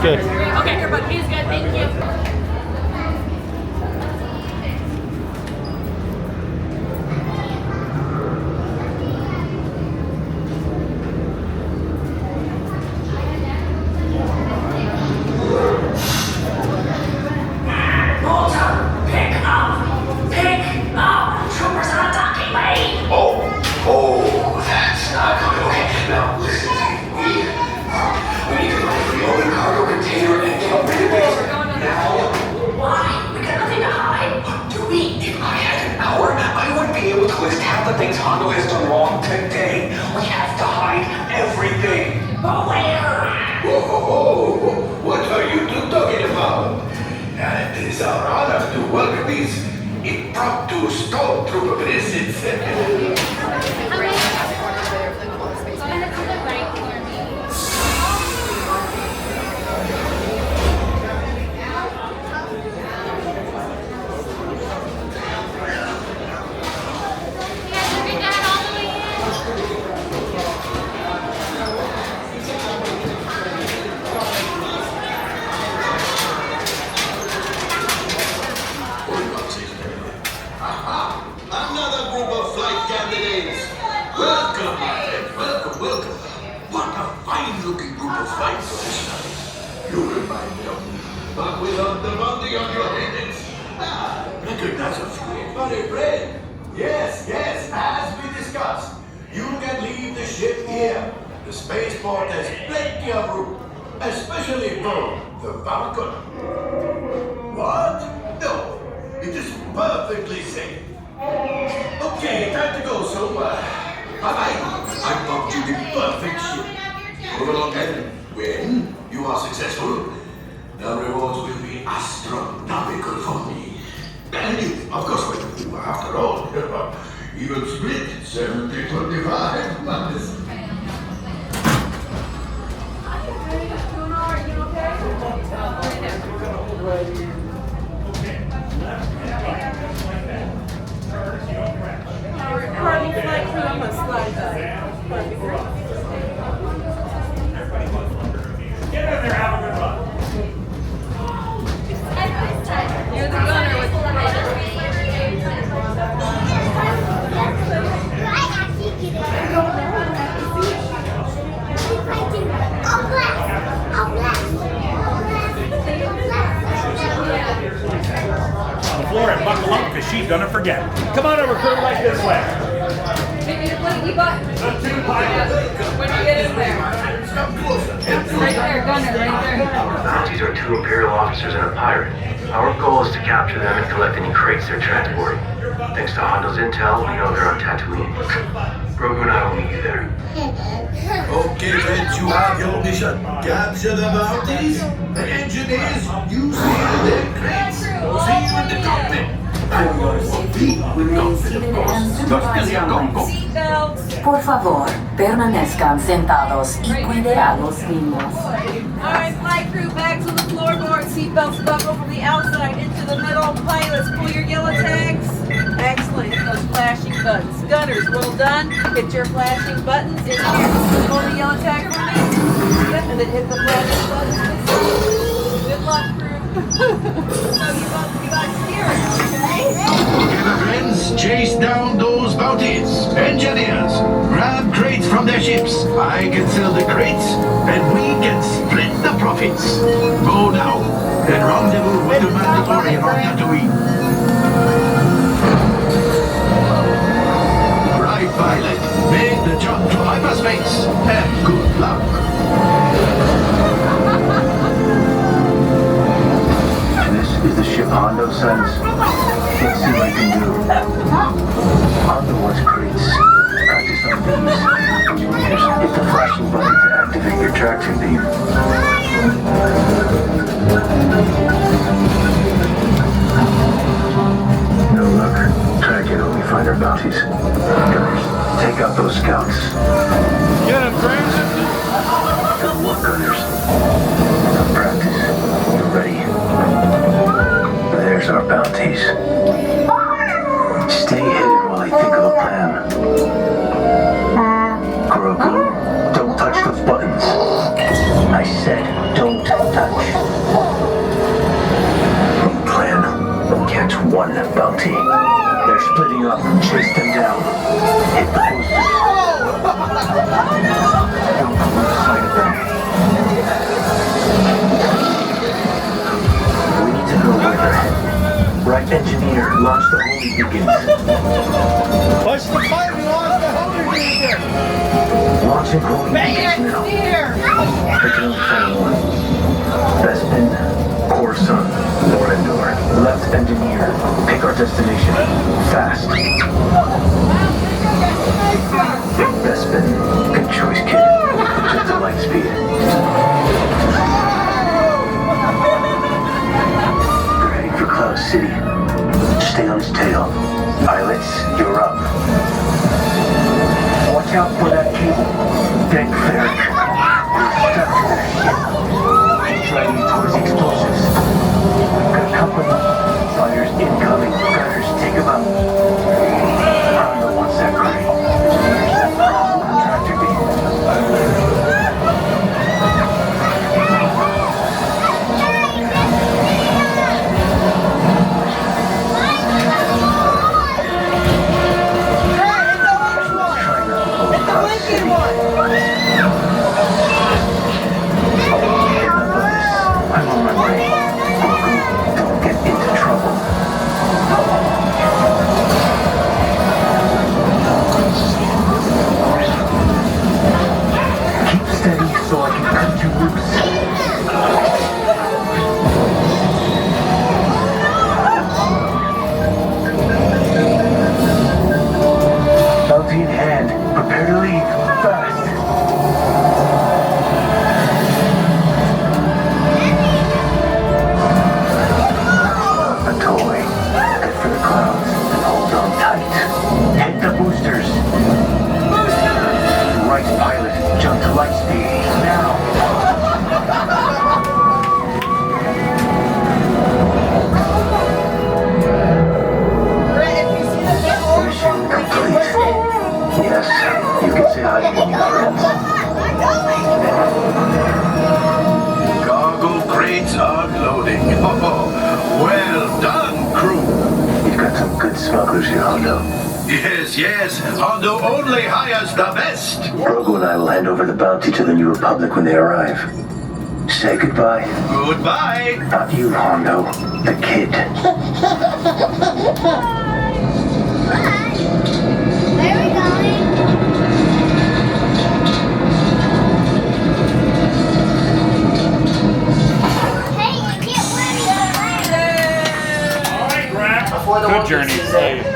good. Okay, here, but he's good. Thank you. Things Hondo has done wrong today. We have to hide everything. But where? Whoa, what are you two talking about? And it is our honor to welcome these impromptu stormtrooper visits. Another group of flight candidates. Welcome, my friend. Welcome. What a fine-looking group of flight professionals. You remind me of me, but without the bounty on your heads. Recognize a few. Buddy friend. Yes, as we discussed. You can leave the ship here. The spaceport has plenty of room. Especially for the Falcon. What? No, it is perfectly safe. Okay, time to go, so bye-bye. I bought you the perfect ship. Move along then. When you are successful, the rewards will be astronomical for me. And you, of course, will. After all, even split 70-25. Madness. You're the gunner with On the floor and buckle up because she's gonna forget. Come on over, crew, right this way. when you get in there. Right there, gunner, right there. These are 2 Imperial officers and a pirate. Our goal is to capture them and collect any crates they're transporting. Thanks to Hondo's intel, we know they're on Tatooine. Grogu and I will meet you there. Okay, friends, you have your mission. Capture the bounties. The engineers, you seal their crates. See you in the cockpit. And your feet will not fit, of course. Go. Por favor, permanezcan sentados y cuide a los niños. Alright, flight crew, back to the floorboard. Seatbelts buckle from the outside into the middle. Pilots, pull your yellow tags. Excellent, hit those flashing buttons. Gunners, well done. Hit your flashing buttons in here. Pull the yellow tag for me. And then hit the flashing buttons. Good luck, crew. So you got steering, okay? Okay, my friends, chase down those bounties. Engineers, grab crates from their ships. I can sell the crates, and we can split the profits. Go now, and rendezvous with the Mandalorian on Tatooine. Right, pilot. Make the jump to hyperspace, and good luck. This is the ship Hondo sends. Let's see what I can do. Hondo wants crates. Practice on these. Engineers, hit the flashing button to activate your traction beam. No luck. Try again when we find our bounties. Gunners, take out those scouts. Get him, Francis. Good work, gunners. Now practice. You're ready. There's our bounties. Stay hidden while I think of a plan. Grogu, don't touch those buttons. I said, don't touch. They're splitting up. Chase them down. Hit the boosters. Don't lose sight of them. We need to know where they're headed. Right engineer, launch the holy beacons. Push the button, launch the holy beacon. Launching holy beacons now. Pick only final one. Bespin, core sun, Norendor. Left engineer, pick our destination. Fast. Bespin, good choice, kid. Just at light speed. We're heading for Cloud City. Stay on his tail. Pilots, you're up. Watch out for that cable. Deck Ferric. We're stuck to that ship. Keep driving towards the explosives. We've got company. Fighters incoming. Gunners, take them out. Hondo wants that crate. Tractor beam. I'm on my way. Don't get into trouble. Keep steady so I can cut you loose. Bounty in hand. Prepare to leave. Fast. A toy. Head for the clouds and hold on tight. Hit the boosters. Right pilot, jump to light speed. Now. Mission complete. Yes, you can say hi to your new friends. Cargo crates are loading. Oh, well done, crew. You've got some good smugglers here, Hondo. Yes, yes. Hondo only hires the best. Grogu and I will hand over the bounty to the New Republic when they arrive. Say goodbye. Goodbye. Not you, Hondo. The kid. Where are we going? Hey, get ready. All right, Grab. Before the Good Walt journey. Disney